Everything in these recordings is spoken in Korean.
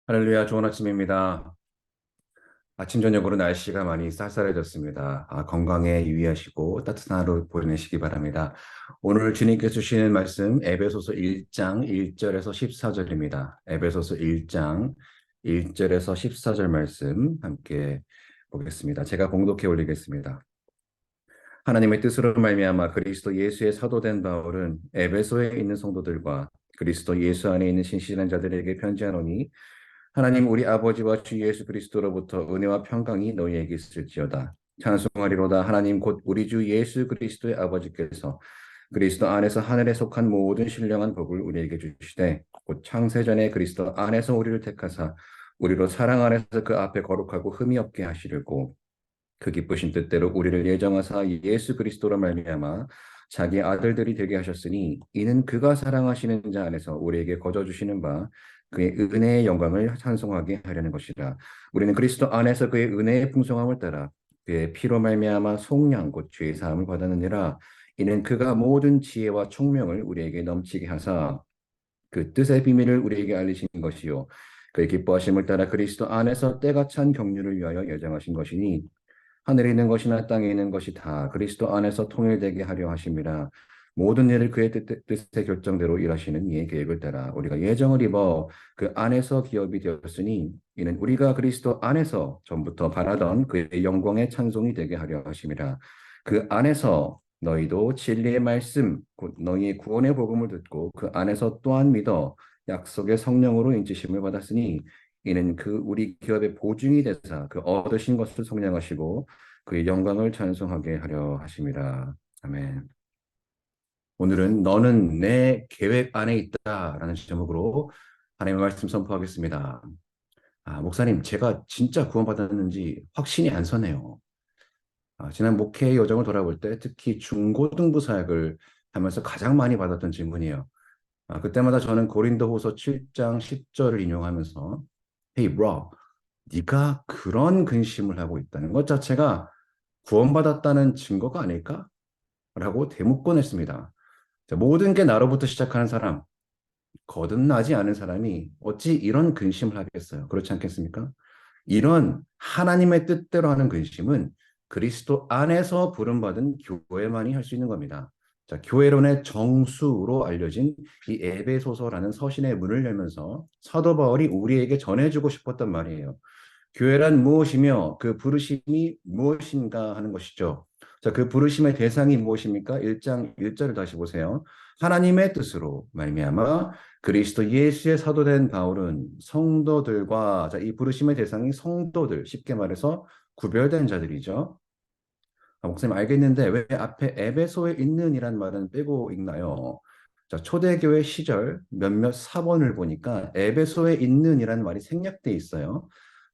할렐루야, 좋은 아침입니다. 아침, 저녁으로 날씨가 많이 쌀쌀해졌습니다. 건강에 유의하시고 따뜻한 하루 보내시기 바랍니다. 오늘 주님께서 주시는 말씀, 에베소서 1장 1절에서 14절입니다. 에베소서 1장 1절에서 14절 말씀 함께 보겠습니다. 제가 봉독해 올리겠습니다. 하나님의 뜻으로 말미암아 그리스도 예수의 사도된 바울은 에베소에 있는 성도들과 그리스도 예수 안에 있는 신실한 자들에게 편지하노니 하나님 우리 아버지와 주 예수 그리스도로부터 은혜와 평강이 너희에게 있을지어다. 찬송하리로다. 하나님 곧 우리 주 예수 그리스도의 아버지께서 그리스도 안에서 하늘에 속한 모든 신령한 복을 우리에게 주시되 곧 창세전에 그리스도 안에서 우리를 택하사 우리로 사랑 안에서 그 앞에 거룩하고 흠이 없게 하시려고 그 기쁘신 뜻대로 우리를 예정하사 예수 그리스도로 말미암아 자기 아들들이 되게 하셨으니 이는 그가 사랑하시는 자 안에서 우리에게 거저 주시는 바 그의 은혜의 영광을 찬송하게 하려는 것이라. 우리는 그리스도 안에서 그의 은혜의 풍성함을 따라 그의 피로 말미암아 속량 곧 죄의 사함을 받았느니라. 이는 그가 모든 지혜와 총명을 우리에게 넘치게 하사 그 뜻의 비밀을 우리에게 알리신 것이요 그의 기뻐하심을 따라 그리스도 안에서 때가 찬 경륜을 위하여 예정하신 것이니 하늘에 있는 것이나 땅에 있는 것이 다 그리스도 안에서 통일되게 하려 하심이라. 모든 일을 그의 뜻의 결정대로 일하시는 이의 계획을 따라 우리가 예정을 입어 그 안에서 기업이 되었으니 이는 우리가 그리스도 안에서 전부터 바라던 그의 영광의 찬송이 되게 하려 하심이라. 그 안에서 너희도 진리의 말씀 곧 너희의 구원의 복음을 듣고 그 안에서 또한 믿어 약속의 성령으로 인치심을 받았으니 이는 그 우리 기업의 보증이 되사 그 얻으신 것을 성량하시고 그의 영광을 찬송하게 하려 하심이라. 아멘. 오늘은 너는 내 계획 안에 있다라는 제목으로 하나님의 말씀 선포하겠습니다. 목사님, 제가 진짜 구원받았는지 확신이 안 서네요. 지난 목회 여정을 돌아볼 때 특히 중고등부 사역을 하면서 가장 많이 받았던 질문이에요. 그때마다 저는 고린도후서 7장 10절을 인용하면서 Hey, bro, 네가 그런 근심을 하고 있다는 것 자체가 구원받았다는 증거가 아닐까? 라고 대묻곤 했습니다. 자, 모든 게 나로부터 시작하는 사람, 거듭나지 않은 사람이 어찌 이런 근심을 하겠어요? 그렇지 않겠습니까? 이런 하나님의 뜻대로 하는 근심은 그리스도 안에서 부름받은 교회만이 할 수 있는 겁니다. 자, 교회론의 정수로 알려진 이 에베소서라는 서신의 문을 열면서 사도 바울이 우리에게 전해주고 싶었던 말이에요. 교회란 무엇이며 그 부르심이 무엇인가 하는 것이죠. 자, 그 부르심의 대상이 무엇입니까? 1장 1절을 다시 보세요. 하나님의 뜻으로 말미암아 그리스도 예수의 사도된 바울은 성도들과 자, 이 부르심의 대상이 성도들, 쉽게 말해서 구별된 자들이죠. 목사님 알겠는데 왜 앞에 에베소에 있는이란 말은 빼고 읽나요? 자, 초대교회 시절 몇몇 사본을 보니까 에베소에 있는이란 말이 생략돼 있어요.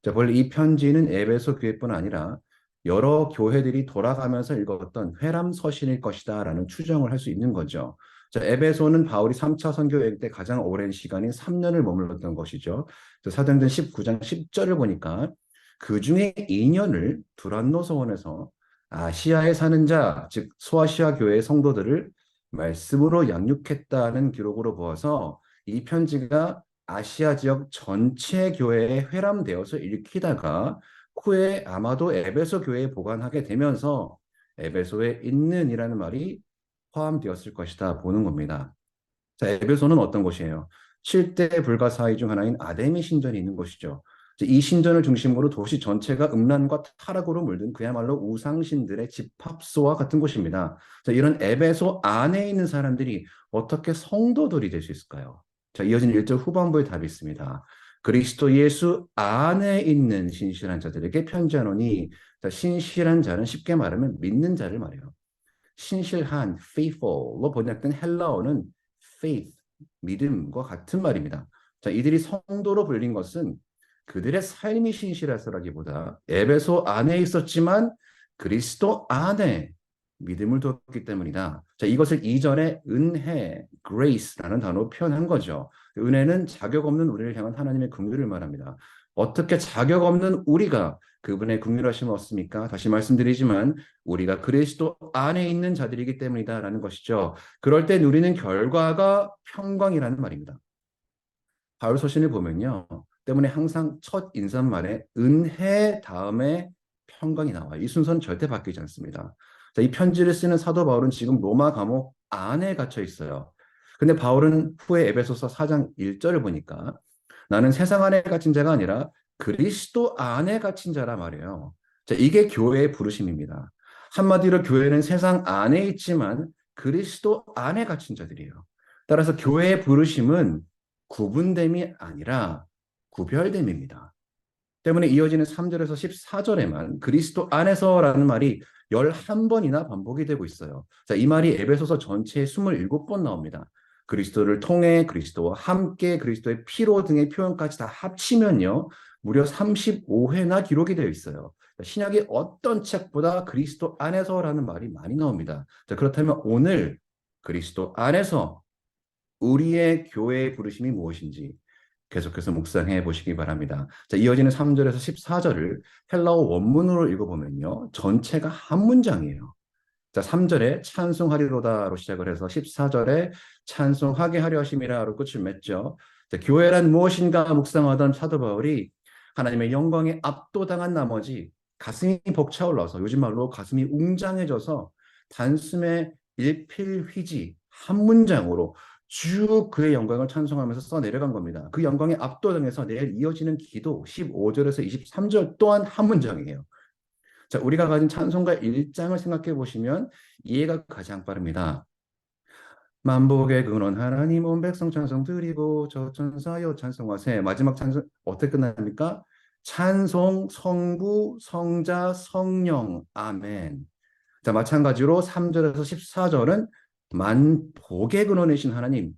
자, 원래 이 편지는 에베소 교회뿐 아니라 여러 교회들이 돌아가면서 읽었던 회람 서신일 것이다라는 추정을 할 수 있는 거죠. 자, 에베소는 바울이 3차 선교 여행 때 가장 오랜 시간인 3년을 머물렀던 것이죠. 사도행전 19장 10절을 보니까 그 중에 2년을 두란노 서원에서 아시아에 사는 자, 즉 소아시아 교회의 성도들을 말씀으로 양육했다는 기록으로 보아서 이 편지가 아시아 지역 전체 교회에 회람되어서 읽히다가 후에 아마도 에베소 교회에 보관하게 되면서 에베소에 있는이라는 말이 포함되었을 것이다 보는 겁니다. 자, 에베소는 어떤 곳이에요? 7대 불가사의 중 하나인 아데미 신전이 있는 곳이죠. 이 신전을 중심으로 도시 전체가 음란과 타락으로 물든 그야말로 우상신들의 집합소와 같은 곳입니다. 자, 이런 에베소 안에 있는 사람들이 어떻게 성도들이 될 수 있을까요? 자, 이어진 1절 후반부에 답이 있습니다. 그리스도 예수 안에 있는 신실한 자들에게 편지하노니, 자, 신실한 자는 쉽게 말하면 믿는 자를 말해요. 신실한, faithful로 번역된 헬라어는 faith, 믿음과 같은 말입니다. 자, 이들이 성도로 불린 것은 그들의 삶이 신실해서라기보다 에베소 안에 있었지만 그리스도 안에 믿음을 두었기 때문이다. 자, 이것을 이전에 은혜, grace라는 단어로 표현한 거죠. 은혜는 자격 없는 우리를 향한 하나님의 긍휼을 말합니다. 어떻게 자격 없는 우리가 그분의 긍휼하심을 얻습니까? 다시 말씀드리지만 우리가 그리스도 안에 있는 자들이기 때문이다라는 것이죠. 그럴 때 누리는 결과가 평강이라는 말입니다. 바울 서신을 보면요. 때문에 항상 첫 인사말에 은혜 다음에 평강이 나와요. 이 순서는 절대 바뀌지 않습니다. 자, 이 편지를 쓰는 사도 바울은 지금 로마 감옥 안에 갇혀 있어요. 근데 바울은 후에 에베소서 4장 1절을 보니까 나는 세상 안에 갇힌 자가 아니라 그리스도 안에 갇힌 자라 말이에요. 자, 이게 교회의 부르심입니다. 한마디로 교회는 세상 안에 있지만 그리스도 안에 갇힌 자들이에요. 따라서 교회의 부르심은 구분됨이 아니라 구별됨입니다. 때문에 이어지는 3절에서 14절에만 그리스도 안에서라는 말이 11번이나 반복이 되고 있어요. 자, 이 말이 에베소서 전체에 27번 나옵니다. 그리스도를 통해, 그리스도와 함께, 그리스도의 피로 등의 표현까지 다 합치면요. 무려 35회나 기록이 되어 있어요. 신약의 어떤 책보다 그리스도 안에서라는 말이 많이 나옵니다. 자, 그렇다면 오늘 그리스도 안에서 우리의 교회의 부르심이 무엇인지 계속해서 묵상해 보시기 바랍니다. 자, 이어지는 3절에서 14절을 헬라어 원문으로 읽어보면요. 전체가 한 문장이에요. 자, 3절에 찬송하리로다로 시작을 해서 14절에 찬송하게 하려 하심이라로 끝을 맺죠. 자, 교회란 무엇인가 묵상하던 사도 바울이 하나님의 영광에 압도당한 나머지 가슴이 벅차올라서 요즘 말로 가슴이 웅장해져서 단숨에 일필휘지 한 문장으로 쭉 그의 영광을 찬송하면서 써내려간 겁니다. 그 영광에 압도당해서 내일 이어지는 기도 15절에서 23절 또한 한 문장이에요. 자, 우리가 가진 찬송가 1장을 생각해 보시면 이해가 가장 빠릅니다. 만복의 근원 하나님 온 백성 찬송 드리고 저 천사여 찬송하세. 마지막 찬송 어떻게 끝납니까? 찬송 성부 성자 성령 아멘. 자, 마찬가지로 3절에서 14절은 만복의 근원이신 하나님,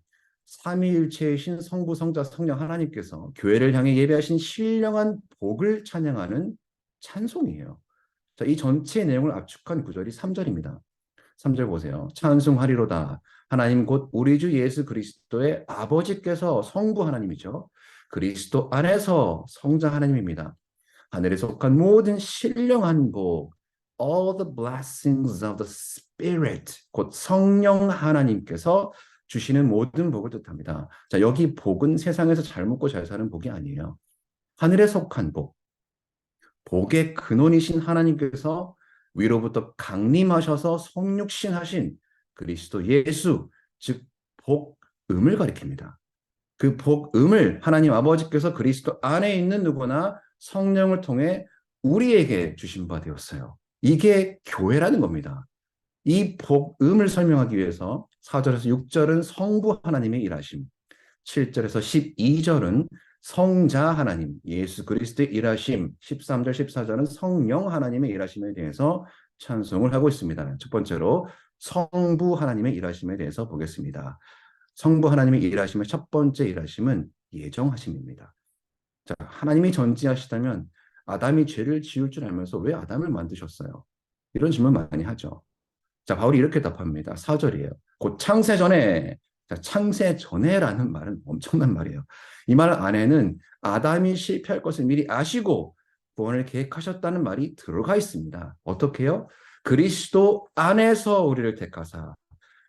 삼위일체이신 성부 성자 성령 하나님께서 교회를 향해 예배하신 신령한 복을 찬양하는 찬송이에요. 자, 이 전체 내용을 압축한 구절이 3절입니다. 3절 보세요. 찬송하리로다. 하나님 곧 우리 주 예수 그리스도의 아버지께서 성부 하나님이죠. 그리스도 안에서 성자 하나님입니다. 하늘에 속한 모든 신령한 복, all the blessings of the Spirit, 곧 성령 하나님께서 주시는 모든 복을 뜻합니다. 자, 여기 복은 세상에서 잘 먹고 잘 사는 복이 아니에요. 하늘에 속한 복, 복의 근원이신 하나님께서 위로부터 강림하셔서 성육신하신 그리스도 예수, 즉 복음을 가리킵니다. 그 복음을 하나님 아버지께서 그리스도 안에 있는 누구나 성령을 통해 우리에게 주신 바 되었어요. 이게 교회라는 겁니다. 이 복음을 설명하기 위해서 4절에서 6절은 성부 하나님의 일하심, 7절에서 12절은 성자 하나님, 예수 그리스도의 일하심, 13절, 14절은 성령 하나님의 일하심에 대해서 찬송을 하고 있습니다. 첫 번째로 성부 하나님의 일하심에 대해서 보겠습니다. 성부 하나님의 일하심의 첫 번째 일하심은 예정하심입니다. 자, 하나님이 전지하시다면 아담이 죄를 지을 줄 알면서 왜 아담을 만드셨어요? 이런 질문 많이 하죠. 자, 바울이 이렇게 답합니다. 4절이에요. 곧 창세 전에, 자, 창세 전에라는 말은 엄청난 말이에요. 이 말 안에는 아담이 실패할 것을 미리 아시고 구원을 계획하셨다는 말이 들어가 있습니다. 어떻게요? 그리스도 안에서 우리를 택하사,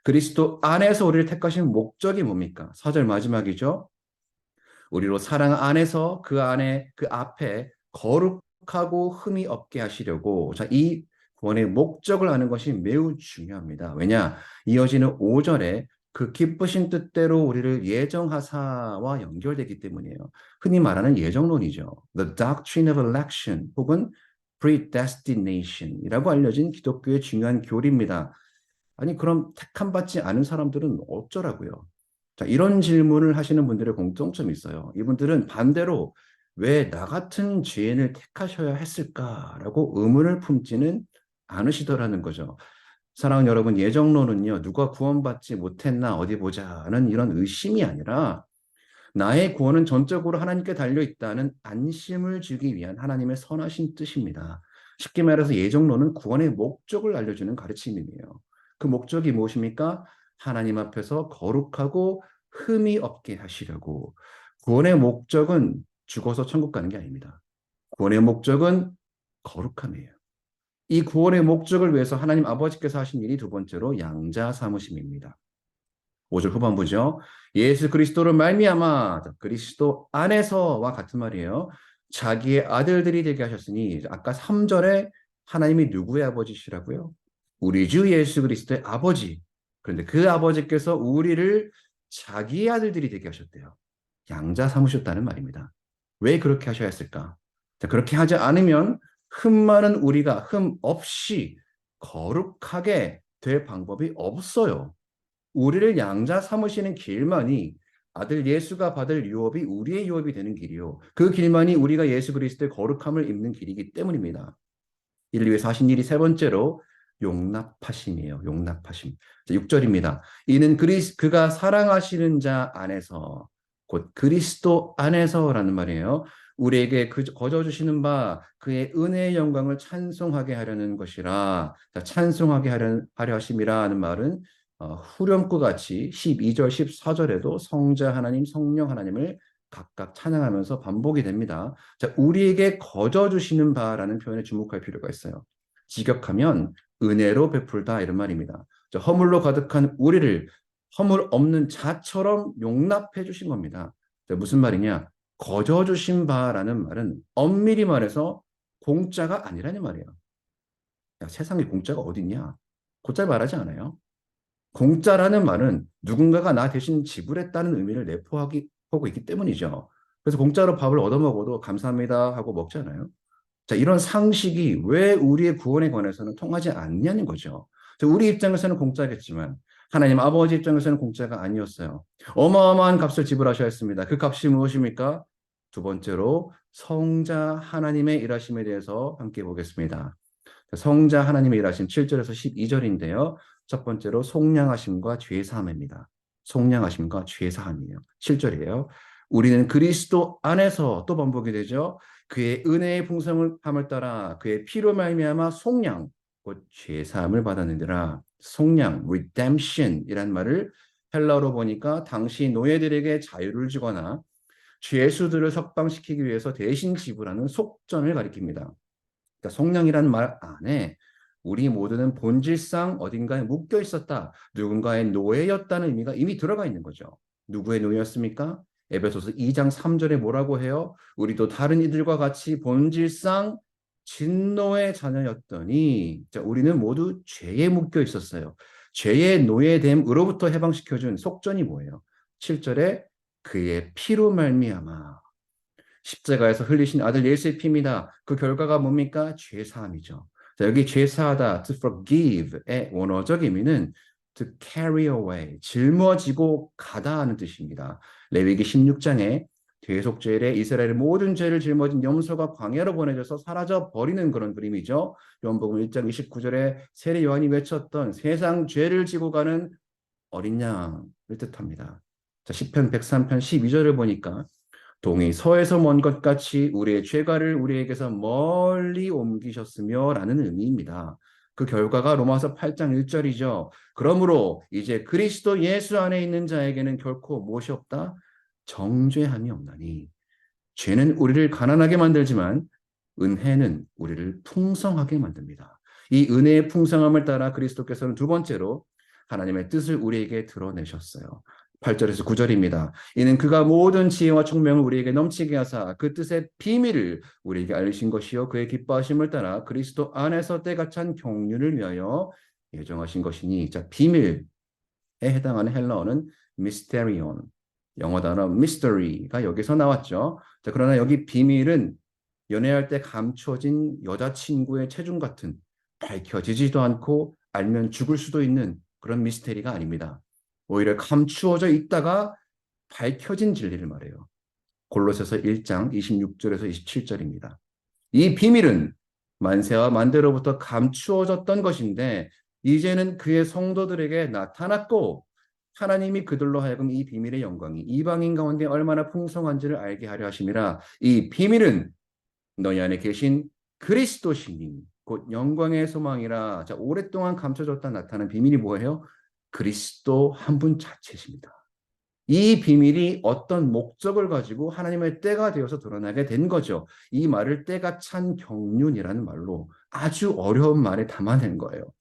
그리스도 안에서 우리를 택하신 목적이 뭡니까? 4절 마지막이죠. 우리로 사랑 안에서 그 안에 그 앞에 거룩하고 흠이 없게 하시려고. 자, 이 구원의 목적을 아는 것이 매우 중요합니다. 왜냐? 이어지는 5절에 그 기쁘신 뜻대로 우리를 예정하사와 연결되기 때문이에요. 흔히 말하는 예정론이죠. The doctrine of election 혹은 predestination이라고 알려진 기독교의 중요한 교리입니다. 아니, 그럼 택함 받지 않은 사람들은 어쩌라고요? 자, 이런 질문을 하시는 분들의 공통점이 있어요. 이분들은 반대로 왜 나 같은 죄인을 택하셔야 했을까라고 의문을 품지는 않으시더라는 거죠. 사랑하는 여러분, 예정론은요, 누가 구원받지 못했나 어디 보자는 이런 의심이 아니라 나의 구원은 전적으로 하나님께 달려 있다는 안심을 주기 위한 하나님의 선하신 뜻입니다. 쉽게 말해서 예정론은 구원의 목적을 알려주는 가르침이에요. 그 목적이 무엇입니까? 하나님 앞에서 거룩하고 흠이 없게 하시려고. 구원의 목적은 죽어서 천국 가는 게 아닙니다. 구원의 목적은 거룩함이에요. 이 구원의 목적을 위해서 하나님 아버지께서 하신 일이 두 번째로 양자 삼으심입니다. 5절 후반부죠. 예수 그리스도로 말미암아 그리스도 안에서와 같은 말이에요. 자기의 아들들이 되게 하셨으니 아까 3절에 하나님이 누구의 아버지시라고요? 우리 주 예수 그리스도의 아버지. 그런데 그 아버지께서 우리를 자기의 아들들이 되게 하셨대요. 양자 삼으셨다는 말입니다. 왜 그렇게 하셔야 했을까? 자, 그렇게 하지 않으면 흠 많은 우리가 흠 없이 거룩하게 될 방법이 없어요. 우리를 양자 삼으시는 길만이 아들 예수가 받을 유업이 우리의 유업이 되는 길이요. 그 길만이 우리가 예수 그리스도의 거룩함을 입는 길이기 때문입니다. 이를 위해서 하신 일이 세 번째로 용납하심이에요. 용납하심. 6절입니다. 이는 그가 사랑하시는 자 안에서 곧 그리스도 안에서라는 말이에요. 우리에게 거저 주시는 바 그의 은혜의 영광을 찬송하게 하려는 것이라. 자, 찬송하게 하려 하심이라 하는 말은 후렴구 같이 12절, 14절에도 성자 하나님, 성령 하나님을 각각 찬양하면서 반복이 됩니다. 자, 우리에게 거저 주시는 바라는 표현에 주목할 필요가 있어요. 직역하면 은혜로 베풀다 이런 말입니다. 자, 허물로 가득한 우리를 허물 없는 자처럼 용납해 주신 겁니다. 자, 무슨 말이냐? 거저 주신 바라는 말은 엄밀히 말해서 공짜가 아니라는 말이에요. 야, 세상에 공짜가 어딨냐? 곧잘 말하지 않아요. 공짜라는 말은 누군가가 나 대신 지불했다는 의미를 내포하고 있기 때문이죠. 그래서 공짜로 밥을 얻어먹어도 감사합니다 하고 먹잖아요. 자, 이런 상식이 왜 우리의 구원에 관해서는 통하지 않냐는 거죠. 자, 우리 입장에서는 공짜겠지만 하나님 아버지 입장에서는 공짜가 아니었어요. 어마어마한 값을 지불하셔야 했습니다. 그 값이 무엇입니까? 두 번째로 성자 하나님의 일하심에 대해서 함께 보겠습니다. 성자 하나님의 일하심 7절에서 12절인데요. 첫 번째로 속량하심과 죄사함입니다. 속량하심과 죄사함이에요. 7절이에요. 우리는 그리스도 안에서 또 반복이 되죠. 그의 은혜의 풍성함을 따라 그의 피로 말미암아 속량 곧 죄사함을 받았느니라. 속량 redemption이란 말을 헬라어로 보니까 당시 노예들에게 자유를 주거나 죄수들을 석방시키기 위해서 대신 지불하는 속전을 가리킵니다. 그러니까 속량이라는 말 안에 우리 모두는 본질상 어딘가에 묶여 있었다. 누군가의 노예였다는 의미가 이미 들어가 있는 거죠. 누구의 노예였습니까? 에베소서 2장 3절에 뭐라고 해요? 우리도 다른 이들과 같이 본질상 진노의 자녀였더니 자, 우리는 모두 죄에 묶여 있었어요. 죄의 노예됨으로부터 해방시켜준 속전이 뭐예요? 7절에 그의 피로 말미암아 십자가에서 흘리신 아들 예수의 피입니다. 그 결과가 뭡니까? 죄사함이죠. 자, 여기 죄사하다, to forgive의 원어적 의미는 to carry away, 짊어지고 가다 하는 뜻입니다. 레위기 16장에 대속죄일에 이스라엘의 모든 죄를 짊어진 염소가 광야로 보내져서 사라져 버리는 그런 그림이죠. 요한복음 1장 29절에 세례 요한이 외쳤던 세상 죄를 지고 가는 어린 양을 뜻합니다. 자, 시편 103편 12절을 보니까 동이 서에서 먼 것 같이 우리의 죄가를 우리에게서 멀리 옮기셨으며 라는 의미입니다. 그 결과가 로마서 8장 1절이죠. 그러므로 이제 그리스도 예수 안에 있는 자에게는 결코 무엇이 없다? 정죄함이 없나니. 죄는 우리를 가난하게 만들지만 은혜는 우리를 풍성하게 만듭니다. 이 은혜의 풍성함을 따라 그리스도께서는 두 번째로 하나님의 뜻을 우리에게 드러내셨어요. 8절에서 9절입니다. 이는 그가 모든 지혜와 총명을 우리에게 넘치게 하사 그 뜻의 비밀을 우리에게 알리신 것이요 그의 기뻐하심을 따라 그리스도 안에서 때가 찬 경륜을 위하여 예정하신 것이니. 자, 비밀에 해당하는 헬라어는 mysterion, 영어 단어 mystery가 여기서 나왔죠. 자, 그러나 여기 비밀은 연애할 때 감춰진 여자친구의 체중 같은 밝혀지지도 않고 알면 죽을 수도 있는 그런 미스테리가 아닙니다. 오히려 감추어져 있다가 밝혀진 진리를 말해요. 골로새서 1장 26절에서 27절입니다. 이 비밀은 만세와 만대로부터 감추어졌던 것인데 이제는 그의 성도들에게 나타났고 하나님이 그들로 하여금 이 비밀의 영광이 이방인 가운데 얼마나 풍성한지를 알게 하려 하심이라. 이 비밀은 너희 안에 계신 그리스도시니 곧 영광의 소망이라. 자, 오랫동안 감춰졌다 나타난 비밀이 뭐예요? 그리스도 한 분 자체십니다. 이 비밀이 어떤 목적을 가지고 하나님의 때가 되어서 드러나게 된 거죠. 이 말을 때가 찬 경륜이라는 말로 아주 어려운 말에 담아낸 거예요.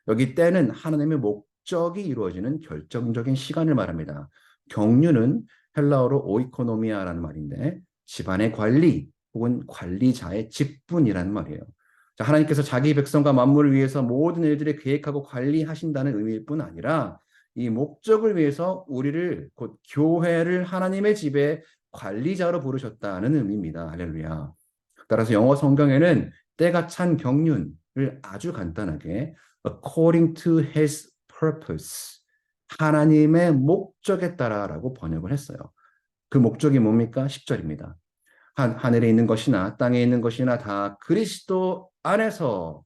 여기 때는 하나님의 목적이 이루어지는 결정적인 시간을 말합니다. 경륜은 헬라어로 오이코노미아라는 말인데 집안의 관리 혹은 관리자의 직분이라는 말이에요. 자, 하나님께서 자기 백성과 만물을 위해서 모든 일들을 계획하고 관리하신다는 의미일 뿐 아니라 이 목적을 위해서 우리를 곧 교회를 하나님의 집에 관리자로 부르셨다는 의미입니다. 할렐루야. 따라서 영어 성경에는 때가 찬 경륜을 아주 간단하게 according to his purpose 하나님의 목적에 따라라고 번역을 했어요. 그 목적이 뭡니까? 10절입니다. 하늘에 있는 것이나 땅에 있는 것이나 다 그리스도 안에서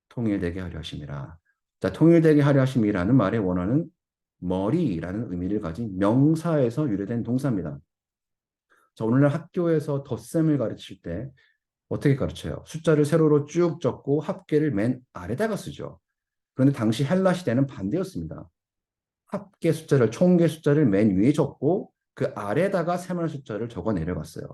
통일되게 하려 하심이라. 자, 통일되게 하려 하심이라는 말의 원어는 머리라는 의미를 가진 명사에서 유래된 동사입니다. 자, 오늘날 학교에서 덧셈을 가르칠 때 어떻게 가르쳐요? 숫자를 세로로 쭉 적고 합계를 맨 아래다가 쓰죠. 그런데 당시 헬라 시대는 반대였습니다. 합계 숫자를 총계 숫자를 맨 위에 적고 그 아래다가 세말 숫자를 적어 내려갔어요.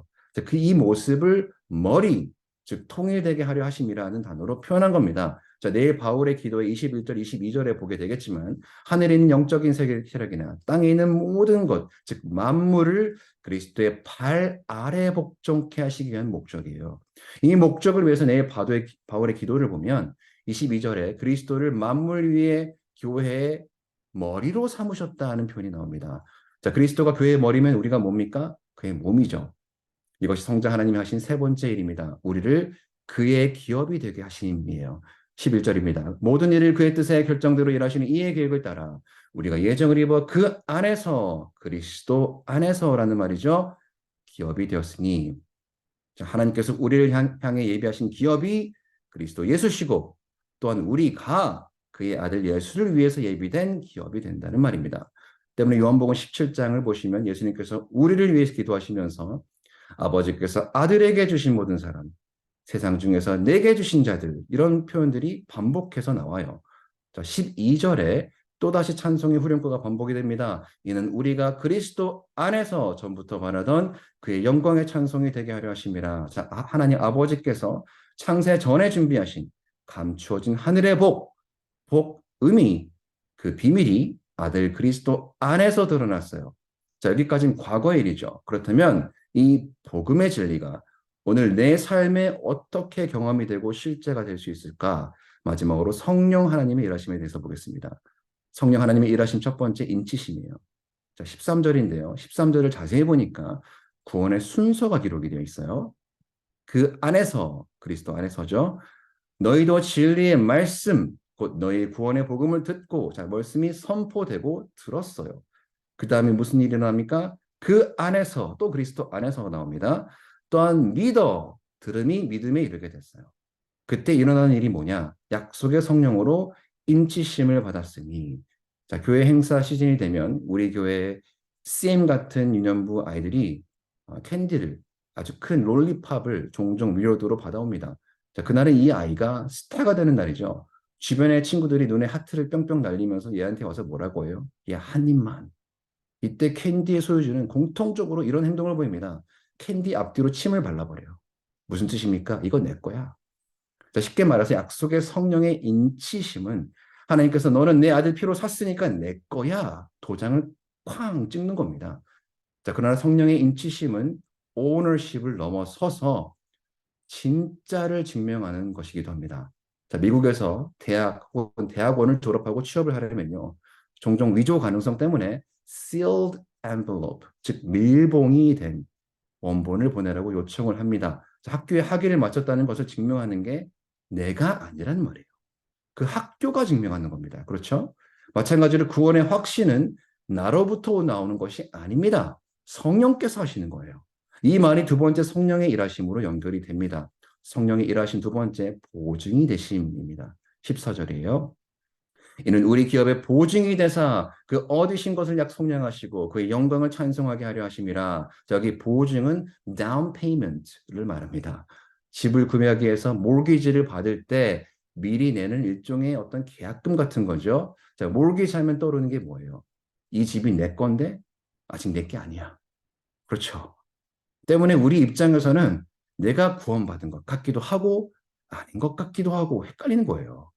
그 이 모습을 머리, 즉 통일되게 하려 하심이라는 단어로 표현한 겁니다. 자, 내일 바울의 기도의 21절, 22절에 보게 되겠지만 하늘에 있는 영적인 세력이나 땅에 있는 모든 것, 즉 만물을 그리스도의 발 아래 복종케 하시기 위한 목적이에요. 이 목적을 위해서 내일 바울의 기도를 보면 22절에 그리스도를 만물 위에 교회의 머리로 삼으셨다는 표현이 나옵니다. 자, 그리스도가 교회의 머리면 우리가 뭡니까? 그의 몸이죠. 이것이 성자 하나님이 하신 세 번째 일입니다. 우리를 그의 기업이 되게 하심이에요. 11절입니다. 모든 일을 그의 뜻에 결정대로 일하시는 이의 계획을 따라 우리가 예정을 입어 그 안에서 그리스도 안에서라는 말이죠. 기업이 되었으니 자, 하나님께서 우리를 향해 예비하신 기업이 그리스도 예수시고 또한 우리가 그의 아들 예수를 위해서 예비된 기업이 된다는 말입니다. 때문에 요한복음 17장을 보시면 예수님께서 우리를 위해서 기도하시면서 아버지께서 아들에게 주신 모든 사람, 세상 중에서 내게 주신 자들 이런 표현들이 반복해서 나와요. 자, 12절에 또다시 찬송의 후렴구가 반복이 됩니다. 이는 우리가 그리스도 안에서 전부터 바라던 그의 영광의 찬송이 되게 하려 하심이라. 자, 하나님 아버지께서 창세 전에 준비하신 감추어진 하늘의 복음이 그 비밀이 아들 그리스도 안에서 드러났어요. 자, 여기까지는 과거의 일이죠. 그렇다면 이 복음의 진리가 오늘 내 삶에 어떻게 경험이 되고 실제가 될 수 있을까? 마지막으로 성령 하나님의 일하심에 대해서 보겠습니다. 성령 하나님의 일하심 첫 번째 인치심이에요. 자, 13절인데요. 13절을 자세히 보니까 구원의 순서가 기록이 되어 있어요. 그 안에서 그리스도 안에서죠. 너희도 진리의 말씀 곧 너희 구원의 복음을 듣고 자, 말씀이 선포되고 들었어요. 그 다음에 무슨 일이 나옵니까? 그 안에서 또 그리스도 안에서 나옵니다. 또한 믿어 들음이 믿음에 이르게 됐어요. 그때 일어나는 일이 뭐냐? 약속의 성령으로 인치심을 받았으니 자, 교회 행사 시즌이 되면 우리 교회 CM 같은 유년부 아이들이 캔디를 아주 큰 롤리팝을 종종 위로도로 받아옵니다. 자, 그날은 이 아이가 스타가 되는 날이죠. 주변의 친구들이 눈에 하트를 뿅뿅 날리면서 얘한테 와서 뭐라고 해요? 야, 한 입만. 이때 캔디의 소유주는 공통적으로 이런 행동을 보입니다. 캔디 앞뒤로 침을 발라버려요. 무슨 뜻입니까? 이거 내 거야. 자, 쉽게 말해서 약속의 성령의 인치심은 하나님께서 너는 내 아들 피로 샀으니까 내 거야. 도장을 쾅 찍는 겁니다. 자, 그러나 성령의 인치심은 ownership을 넘어서서 진짜를 증명하는 것이기도 합니다. 자, 미국에서 대학 혹은 대학원을 졸업하고 취업을 하려면요. 종종 위조 가능성 때문에 sealed envelope, 즉 밀봉이 된 원본을 보내라고 요청을 합니다. 자, 학교에 학위를 마쳤다는 것을 증명하는 게 내가 아니란 말이에요. 그 학교가 증명하는 겁니다. 그렇죠? 마찬가지로 구원의 확신은 나로부터 나오는 것이 아닙니다. 성령께서 하시는 거예요. 이 말이 두 번째 성령의 일하심으로 연결이 됩니다. 성령의 일하심 두 번째 보증이 되심입니다. 14절이에요. 이는 우리 기업의 보증이 되사 그 얻으신 것을 약속량하시고 그의 영광을 찬송하게 하려 하심이라. 저기 보증은 down payment를 말합니다. 집을 구매하기 위해서 몰기지를 받을 때 미리 내는 일종의 어떤 계약금 같은 거죠. 자, 몰기지 하면 떠오르는 게 뭐예요? 이 집이 내 건데 아직 내 게 아니야. 그렇죠. 때문에 우리 입장에서는 내가 구원받은 것 같기도 하고 아닌 것 같기도 하고 헷갈리는 거예요.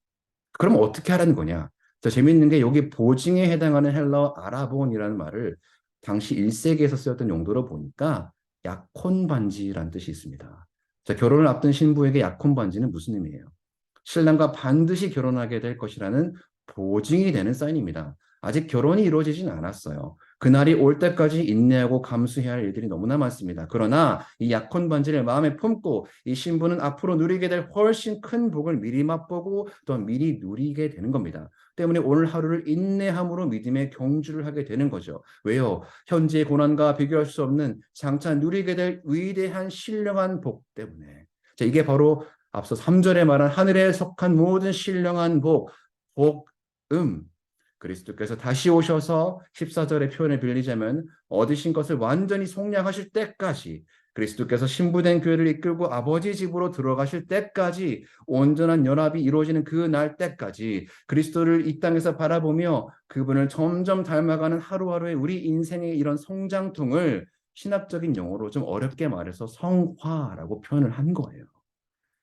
그럼 어떻게 하라는 거냐? 자, 재밌는 게 여기 보증에 해당하는 헬라어 아라본이라는 말을 당시 1세기에서 쓰였던 용도로 보니까 약혼 반지라는 뜻이 있습니다. 자, 결혼을 앞둔 신부에게 약혼 반지는 무슨 의미예요? 신랑과 반드시 결혼하게 될 것이라는 보증이 되는 사인입니다. 아직 결혼이 이루어지진 않았어요. 그날이 올 때까지 인내하고 감수해야 할 일들이 너무나 많습니다. 그러나 이 약혼 반지를 마음에 품고 이 신부는 앞으로 누리게 될 훨씬 큰 복을 미리 맛보고 또 미리 누리게 되는 겁니다. 때문에 오늘 하루를 인내함으로 믿음의 경주를 하게 되는 거죠. 왜요? 현재의 고난과 비교할 수 없는 장차 누리게 될 위대한 신령한 복 때문에. 자, 이게 바로 앞서 3절에 말한 하늘에 속한 모든 신령한 복, 복음. 그리스도께서 다시 오셔서 14절의 표현을 빌리자면 얻으신 것을 완전히 속량하실 때까지 그리스도께서 신부된 교회를 이끌고 아버지 집으로 들어가실 때까지 온전한 연합이 이루어지는 그 날 때까지 그리스도를 이 땅에서 바라보며 그분을 점점 닮아가는 하루하루의 우리 인생의 이런 성장통을 신학적인 용어로 좀 어렵게 말해서 성화라고 표현을 한 거예요.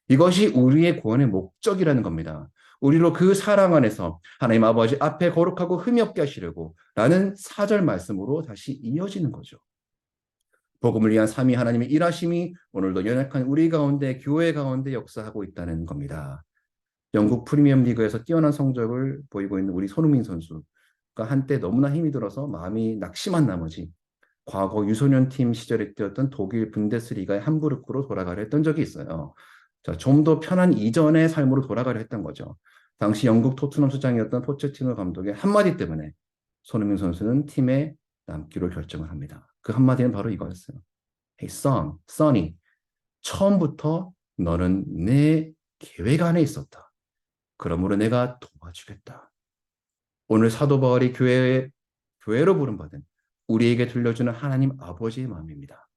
이것이 우리의 구원의 목적이라는 겁니다. 우리로 그 사랑 안에서 하나님 아버지 앞에 거룩하고 흠이 없게 하시려고 라는 4절 말씀으로 다시 이어지는 거죠. 복음을 위한 삼위 하나님의 일하심이 오늘도 연약한 우리 가운데 교회 가운데 역사하고 있다는 겁니다. 영국 프리미엄 리그에서 뛰어난 성적을 보이고 있는 우리 손흥민 선수가 한때 너무나 힘이 들어서 마음이 낙심한 나머지 과거 유소년 팀 시절에 뛰었던 독일 분데스리가의 함부르크로 돌아가려 했던 적이 있어요. 자, 좀 더 편한 이전의 삶으로 돌아가려 했던 거죠. 당시 영국 토트넘 수장이었던 포체티노 감독의 한마디 때문에 손흥민 선수는 팀에 남기로 결정을 합니다. 그 한마디는 바로 이거였어요. Hey son, sonny, 처음부터 너는 내 계획 안에 있었다. 그러므로 내가 도와주겠다. 오늘 사도 바울이 교회로 부름받은 우리에게 들려주는 하나님 아버지의 마음입니다.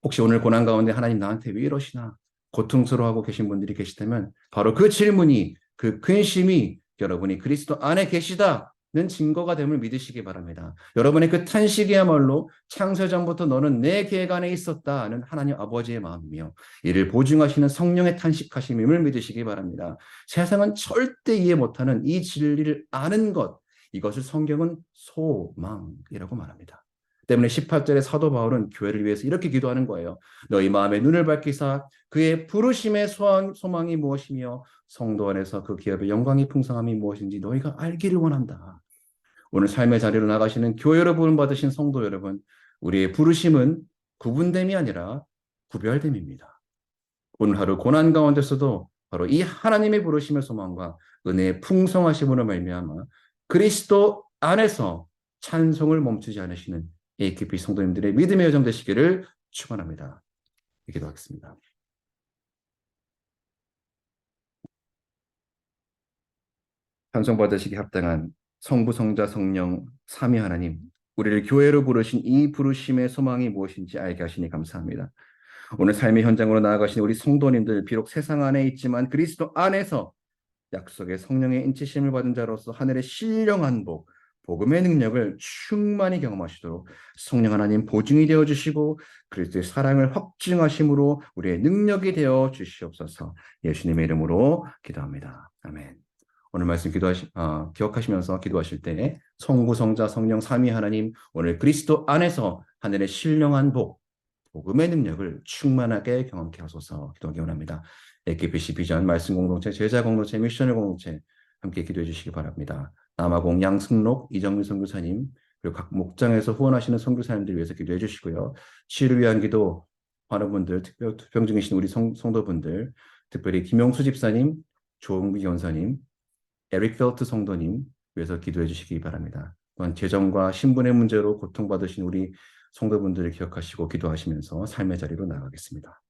혹시 오늘 고난 가운데 하나님 나한테 왜 이러시나 고통스러워하고 계신 분들이 계시다면 바로 그 질문이 그 근심이 여러분이 그리스도 안에 계시다는 증거가 됨을 믿으시기 바랍니다. 여러분의 그 탄식이야말로 창세전부터 너는 내 계획 안에 있었다는 하나님 아버지의 마음이며 이를 보증하시는 성령의 탄식하심임을 믿으시기 바랍니다. 세상은 절대 이해 못하는 이 진리를 아는 것, 이것을 성경은 소망이라고 말합니다. 때문에 18절에 사도 바울은 교회를 위해서 이렇게 기도하는 거예요. 너희 마음의 눈을 밝히사 그의 부르심의 소망이 무엇이며 성도 안에서 그 기업의 영광이 풍성함이 무엇인지 너희가 알기를 원한다. 오늘 삶의 자리로 나가시는 교회로 부름받으신 성도 여러분, 우리의 부르심은 구분됨이 아니라 구별됨입니다. 오늘 하루 고난 가운데서도 바로 이 하나님의 부르심의 소망과 은혜의 풍성하심으로 말미암아 그리스도 안에서 찬송을 멈추지 않으시는 AKP 성도님들의 믿음의 여정 되시기를 축원합니다. 기도하겠습니다. 찬송받으시기 합당한 성부, 성자, 성령, 삼위 하나님, 우리를 교회로 부르신 이 부르심의 소망이 무엇인지 알게 하시니 감사합니다. 오늘 삶의 현장으로 나아가신 우리 성도님들, 비록 세상 안에 있지만 그리스도 안에서 약속의 성령의 인치심을 받은 자로서 하늘의 신령한 복, 복음의 능력을 충만히 경험하시도록 성령 하나님 보증이 되어 주시고 그리스도의 사랑을 확증하심으로 우리의 능력이 되어 주시옵소서. 예수님의 이름으로 기도합니다. 아멘. 오늘 말씀 기억하시면서 기도하실 때 성부, 성자, 성령 삼위 하나님 오늘 그리스도 안에서 하늘의 신령한 복, 복음의 능력을 충만하게 경험케 하소서 기도하기 원합니다. AKPC 비전 말씀 공동체, 제자 공동체, 미션을 공동체 함께 기도해 주시기 바랍니다. 남아공 양승록 이정민 선교사님 그리고 각 목장에서 후원하시는 선교사님들 위해서 기도해 주시고요. 치유를 위한 기도 환우분들, 투병 중이신 우리 성도분들, 특별히 김용수 집사님, 조은구 연사님, 에릭 펠트 성도님 위해서 기도해 주시기 바랍니다. 또한 재정과 신분의 문제로 고통받으신 우리 성도분들을 기억하시고 기도하시면서 삶의 자리로 나가겠습니다.